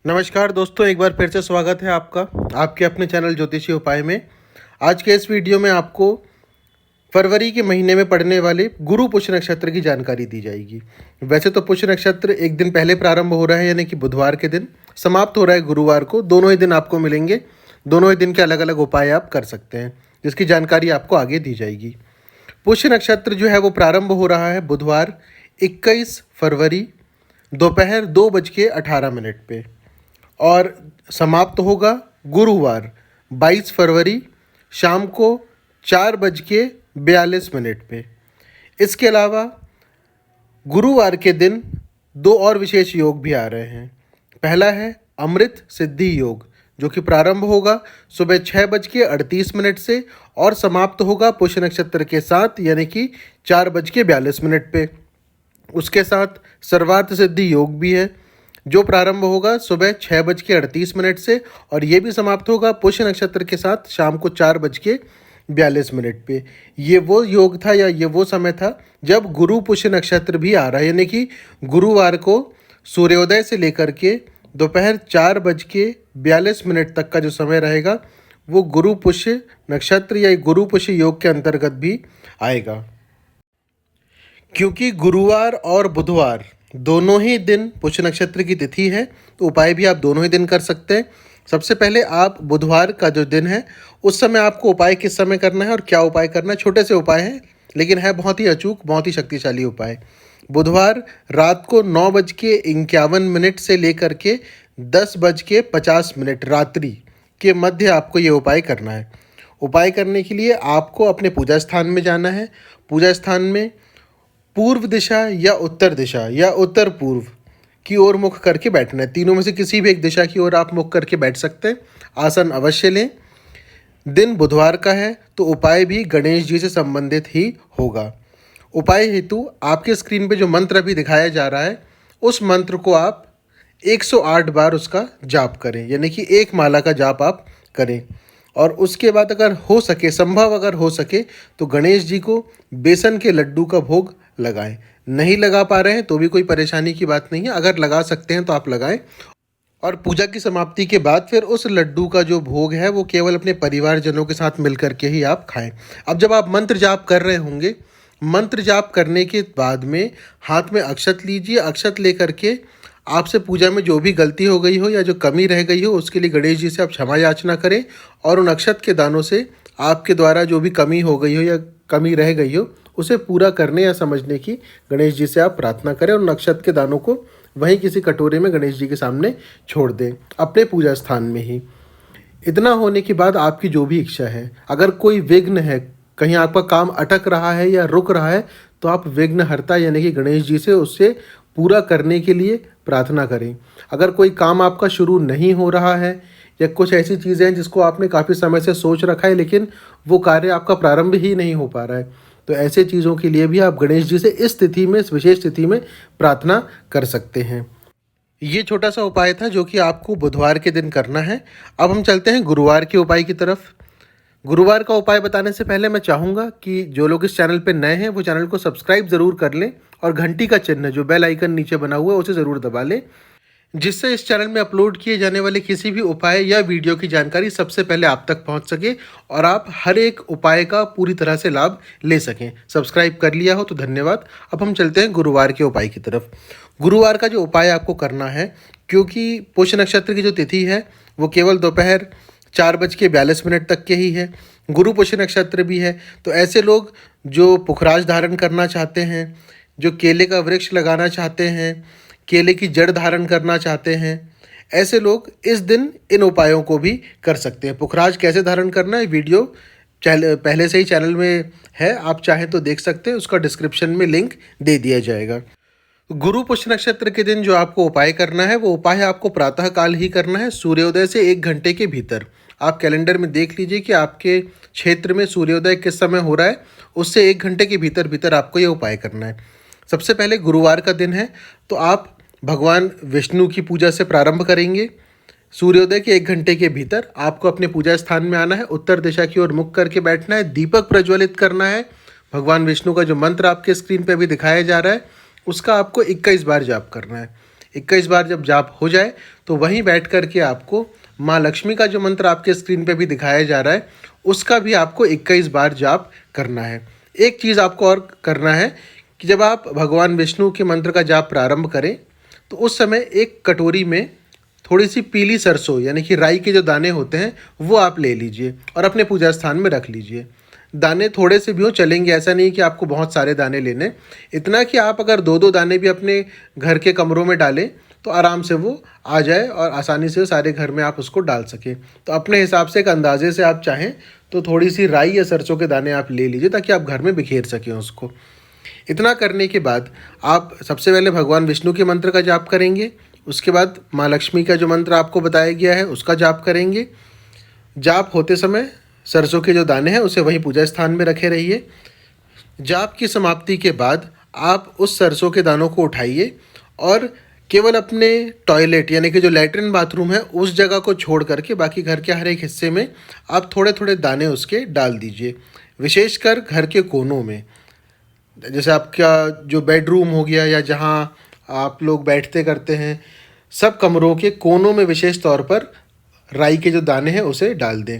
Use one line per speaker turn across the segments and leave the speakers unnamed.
नमस्कार दोस्तों, एक बार फिर से स्वागत है आपका आपके अपने चैनल ज्योतिषी उपाय में। आज के इस वीडियो में आपको फरवरी के महीने में पड़ने वाले गुरु पुष्य नक्षत्र की जानकारी दी जाएगी। वैसे तो पुष्य नक्षत्र एक दिन पहले प्रारंभ हो रहा है, यानी कि बुधवार के दिन समाप्त हो रहा है गुरुवार को। दोनों ही दिन आपको मिलेंगे, दोनों ही दिन के अलग अलग उपाय आप कर सकते हैं, जिसकी जानकारी आपको आगे दी जाएगी। पुष्य नक्षत्र जो है वो प्रारंभ हो रहा है बुधवार 21 फरवरी दोपहर 2:18 पे और समाप्त होगा गुरुवार 22 फरवरी शाम को 4:42 पे। इसके अलावा गुरुवार के दिन दो और विशेष योग भी आ रहे हैं। पहला है अमृत सिद्धि योग, जो कि प्रारंभ होगा सुबह 6:38 से और समाप्त होगा पुष्य नक्षत्र के साथ, यानी कि 4:42 पे। उसके साथ सर्वार्थ सिद्धि योग भी है, जो प्रारंभ होगा सुबह 6:38 से और ये भी समाप्त होगा पुष्य नक्षत्र के साथ शाम को 4:42 पे। ये वो योग था या ये वो समय था जब गुरु पुष्य नक्षत्र भी आ रहा है, यानी कि गुरुवार को सूर्योदय से लेकर के दोपहर 4:42 तक का जो समय रहेगा वो गुरु पुष्य नक्षत्र या गुरु पुष्य योग के अंतर्गत भी आएगा। क्योंकि गुरुवार और बुधवार दोनों ही दिन पुष्य नक्षत्र की तिथि है, तो उपाय भी आप दोनों ही दिन कर सकते हैं। सबसे पहले आप बुधवार का जो दिन है उस समय आपको उपाय किस समय करना है और क्या उपाय करना है। छोटे से उपाय हैं, लेकिन है बहुत ही अचूक, बहुत ही शक्तिशाली उपाय। बुधवार रात को 9:51 से लेकर के 10:50 रात्रि के मध्य आपको ये उपाय करना है। उपाय करने के लिए आपको अपने पूजा स्थान में जाना है। पूजा स्थान में पूर्व दिशा या उत्तर पूर्व की ओर मुख करके बैठना है। तीनों में से किसी भी एक दिशा की ओर आप मुख करके बैठ सकते हैं। आसन अवश्य लें। दिन बुधवार का है तो उपाय भी गणेश जी से संबंधित ही होगा। उपाय हेतु आपके स्क्रीन पे जो मंत्र अभी दिखाया जा रहा है उस मंत्र को आप 108 बार उसका जाप करें, यानी कि एक माला का जाप आप करें। और उसके बाद अगर हो सके, संभव अगर हो सके, तो गणेश जी को बेसन के लड्डू का भोग लगाएं। नहीं लगा पा रहे हैं तो भी कोई परेशानी की बात नहीं है, अगर लगा सकते हैं तो आप लगाएं। और पूजा की समाप्ति के बाद फिर उस लड्डू का जो भोग है वो केवल अपने परिवारजनों के साथ मिल करके ही आप खाएं। अब जब आप मंत्र जाप कर रहे होंगे, मंत्र जाप करने के बाद में हाथ में अक्षत लीजिए। अक्षत लेकर के आपसे पूजा में जो भी गलती हो गई हो या जो कमी रह गई हो उसके लिए गणेश जी से आप क्षमा याचना करें और उन अक्षत के दानों से आपके द्वारा जो भी कमी हो गई हो या कमी रह गई हो उसे पूरा करने या समझने की गणेश जी से आप प्रार्थना करें और उन अक्षत के दानों को वहीं किसी कटोरे में गणेश जी के सामने छोड़ दें, अपने पूजा स्थान में ही। इतना होने के बाद आपकी जो भी इच्छा है, अगर कोई विघ्न है, कहीं आपका काम अटक रहा है या रुक रहा है, तो आप विघ्नहर्ता यानी कि गणेश जी से उससे पूरा करने के लिए प्रार्थना करें। अगर कोई काम आपका शुरू नहीं हो रहा है या कुछ ऐसी चीज़ें हैं जिसको आपने काफ़ी समय से सोच रखा है लेकिन वो कार्य आपका प्रारंभ ही नहीं हो पा रहा है, तो ऐसे चीज़ों के लिए भी आप गणेश जी से इस तिथि में, इस विशेष तिथि में प्रार्थना कर सकते हैं। ये छोटा सा उपाय था जो कि आपको बुधवार के दिन करना है। अब हम चलते हैं गुरुवार के उपाय की तरफ। गुरुवार का उपाय बताने से पहले मैं चाहूँगा कि जो लोग इस चैनल पे नए हैं वो चैनल को सब्सक्राइब ज़रूर कर लें और घंटी का चिन्ह जो बेल आइकन नीचे बना हुआ है उसे ज़रूर दबा लें, जिससे इस चैनल में अपलोड किए जाने वाले किसी भी उपाय या वीडियो की जानकारी सबसे पहले आप तक पहुंच सके और आप हर एक उपाय का पूरी तरह से लाभ ले सकें। सब्सक्राइब कर लिया हो तो धन्यवाद। अब हम चलते हैं गुरुवार के उपाय की तरफ। गुरुवार का जो उपाय आपको करना है, क्योंकि पुष्य नक्षत्र की जो तिथि है वो केवल दोपहर 4:42 तक के ही है, गुरु पुष्य नक्षत्र भी है, तो ऐसे लोग जो पुखराज धारण करना चाहते हैं, जो केले का वृक्ष लगाना चाहते हैं, केले की जड़ धारण करना चाहते हैं, ऐसे लोग इस दिन इन उपायों को भी कर सकते हैं। पुखराज कैसे धारण करना है वीडियो पहले से ही चैनल में है, आप चाहें तो देख सकते हैं, उसका डिस्क्रिप्शन में लिंक दे दिया जाएगा। गुरु पुष्य नक्षत्र के दिन जो आपको उपाय करना है वो उपाय आपको प्रातः काल ही करना है, सूर्योदय से 1 घंटे के भीतर। आप कैलेंडर में देख लीजिए कि आपके क्षेत्र में सूर्योदय किस समय हो रहा है, उससे 1 घंटे के भीतर भीतर आपको ये उपाय करना है। सबसे पहले गुरुवार का दिन है तो आप भगवान विष्णु की पूजा से प्रारंभ करेंगे। सूर्योदय के 1 घंटे के भीतर आपको अपने पूजा स्थान में आना है, उत्तर दिशा की ओर मुख करके बैठना है, दीपक प्रज्वलित करना है। भगवान विष्णु का जो मंत्र आपके स्क्रीन पे अभी दिखाया जा रहा है उसका आपको 21 बार जाप करना है। 21 बार जब जाप हो जाए तो वहीं बैठ कर के आपको माँ लक्ष्मी का जो मंत्र आपके स्क्रीन पे भी दिखाया जा रहा है उसका भी आपको 21 बार जाप करना है। एक चीज़ आपको और करना है कि जब आप भगवान विष्णु के मंत्र का जाप प्रारंभ करें तो उस समय एक कटोरी में थोड़ी सी पीली सरसों यानी कि राई के जो दाने होते हैं वो आप ले लीजिए और अपने पूजा स्थान में रख लीजिए। दाने थोड़े से भी हो चलेंगे, ऐसा नहीं कि आपको बहुत सारे दाने लेने, इतना कि आप अगर 2-2 दाने भी अपने घर के कमरों में डालें तो आराम से वो आ जाए और आसानी से सारे घर में आप उसको डाल सकें। तो अपने हिसाब से एक अंदाजे से आप चाहें तो थोड़ी सी राई या सरसों के दाने आप ले लीजिए ताकि आप घर में बिखेर सकें उसको। इतना करने के बाद आप सबसे पहले भगवान विष्णु के मंत्र का जाप करेंगे, उसके बाद माँ लक्ष्मी का जो मंत्र आपको बताया गया है उसका जाप करेंगे। जाप होते समय सरसों के जो दाने हैं उसे वहीं पूजा स्थान में रखे रहिए। जाप की समाप्ति के बाद आप उस सरसों के दानों को उठाइए और केवल अपने टॉयलेट यानी कि जो लैट्रिन बाथरूम है उस जगह को छोड़ करके बाकी घर के हर एक हिस्से में आप थोड़े थोड़े दाने उसके डाल दीजिए। विशेषकर घर के कोनों में, जैसे आपका जो बेडरूम हो गया या जहाँ आप लोग बैठते करते हैं, सब कमरों के कोनों में विशेष तौर पर राई के जो दाने हैं उसे डाल दें।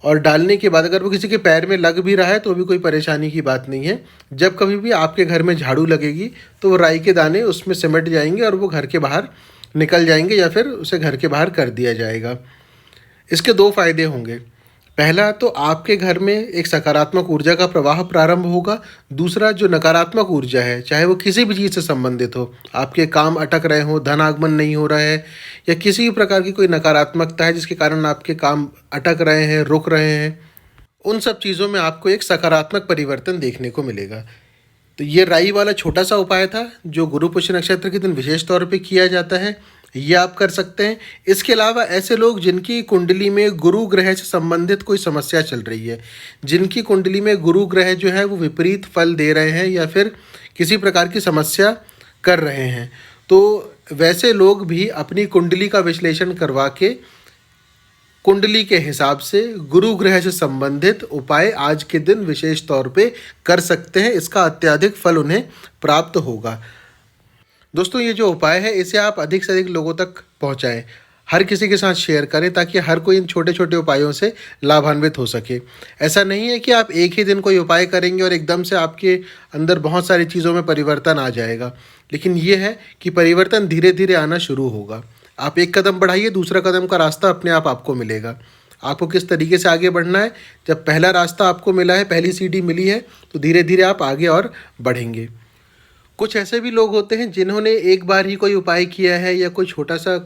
और डालने के बाद अगर वो किसी के पैर में लग भी रहा है तो भी कोई परेशानी की बात नहीं है। जब कभी भी आपके घर में झाड़ू लगेगी तो वो राई के दाने उसमें सिमट जाएंगे और वो घर के बाहर निकल जाएंगे या फिर उसे घर के बाहर कर दिया जाएगा। इसके 2 फायदे होंगे। पहला तो आपके घर में एक सकारात्मक ऊर्जा का प्रवाह प्रारंभ होगा। दूसरा, जो नकारात्मक ऊर्जा है, चाहे वो किसी भी चीज़ से संबंधित हो, आपके काम अटक रहे हों, धन आगमन नहीं हो रहा है या किसी भी प्रकार की कोई नकारात्मकता है जिसके कारण आपके काम अटक रहे हैं, रुक रहे हैं, उन सब चीज़ों में आपको एक सकारात्मक परिवर्तन देखने को मिलेगा। तो ये राई वाला छोटा सा उपाय था जो गुरु पुष्य नक्षत्र के दिन विशेष तौर पे किया जाता है, ये आप कर सकते हैं। इसके अलावा ऐसे लोग जिनकी कुंडली में गुरु ग्रह से संबंधित कोई समस्या चल रही है, जिनकी कुंडली में गुरु ग्रह जो है वो विपरीत फल दे रहे हैं या फिर किसी प्रकार की समस्या कर रहे हैं, तो वैसे लोग भी अपनी कुंडली का विश्लेषण करवा के कुंडली के हिसाब से गुरु ग्रह से संबंधित उपाय आज के दिन विशेष तौर पे कर सकते हैं। इसका अत्यधिक फल उन्हें प्राप्त होगा। दोस्तों, ये जो उपाय है इसे आप अधिक से अधिक लोगों तक पहुंचाएं, हर किसी के साथ शेयर करें ताकि हर कोई इन छोटे छोटे उपायों से लाभान्वित हो सके। ऐसा नहीं है कि आप एक ही दिन कोई उपाय करेंगे और एकदम से आपके अंदर बहुत सारी चीज़ों में परिवर्तन आ जाएगा, लेकिन ये है कि परिवर्तन धीरे धीरे आना शुरू होगा। आप एक कदम बढ़ाइए, दूसरा कदम का रास्ता अपने आप आपको मिलेगा। आपको किस तरीके से आगे बढ़ना है, जब पहला रास्ता आपको मिला है, पहली सीढ़ी मिली है, तो धीरे धीरे आप आगे और बढ़ेंगे। कुछ ऐसे भी लोग होते हैं जिन्होंने एक बार ही कोई उपाय किया है या कोई छोटा सा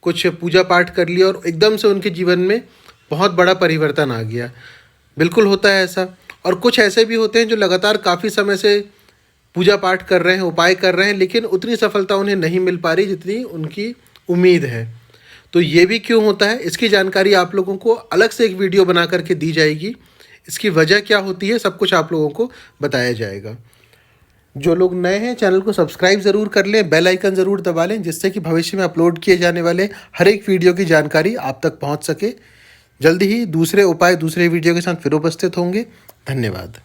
कुछ पूजा पाठ कर लिया और एकदम से उनके जीवन में बहुत बड़ा परिवर्तन आ गया। बिल्कुल होता है ऐसा। और कुछ ऐसे भी होते हैं जो लगातार काफ़ी समय से पूजा पाठ कर रहे हैं, उपाय कर रहे हैं, लेकिन उतनी सफलता उन्हें नहीं मिल पा रही जितनी उनकी उम्मीद है। तो ये भी क्यों होता है, इसकी जानकारी आप लोगों को अलग से एक वीडियो बना करके दी जाएगी। इसकी वजह क्या होती है सब कुछ आप लोगों को बताया जाएगा। जो लोग नए हैं चैनल को सब्सक्राइब ज़रूर कर लें, बेल आइकन ज़रूर दबा लें, जिससे कि भविष्य में अपलोड किए जाने वाले हर एक वीडियो की जानकारी आप तक पहुंच सके। जल्दी ही दूसरे उपाय दूसरे वीडियो के साथ फिर उपस्थित होंगे। धन्यवाद।